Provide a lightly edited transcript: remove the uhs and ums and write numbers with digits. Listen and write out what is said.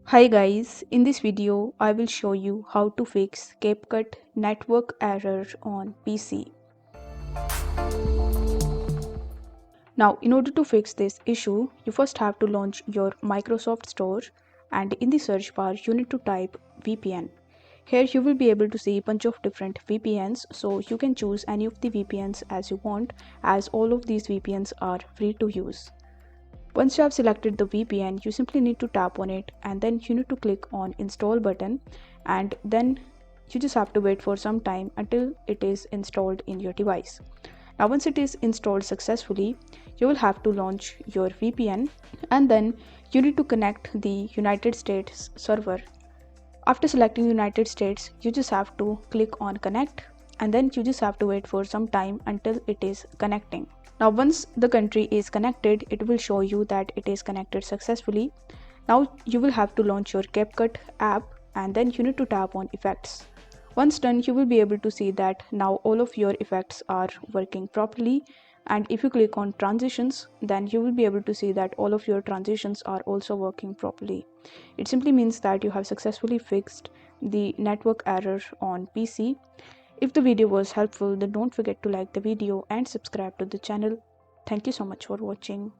Hi guys, in this video I will show you how to fix CapCut network error on PC. Now in order to fix this issue, you first have to launch your Microsoft Store and in the search bar you need to type VPN. Here you will be able to see a bunch of different VPNs, so you can choose any of the VPNs as you want, as all of these VPNs are free to use. Once you have selected the VPN, you simply need to tap on it and then you need to click on install button, and then you just have to wait for some time until it is installed in your device. Now once it is installed successfully, you will have to launch your VPN and then you need to connect the United States server. After selecting United States, you just have to click on connect and then you just have to wait for some time until it is connecting. Now once the country is connected, it will show you that it is connected successfully. Now you will have to launch your CapCut app and then you need to tap on effects. Once done, you will be able to see that now all of your effects are working properly, and if you click on transitions, then you will be able to see that all of your transitions are also working properly. It simply means that you have successfully fixed the network error on PC. If the video was helpful, then don't forget to like the video and subscribe to the channel. Thank you so much for watching.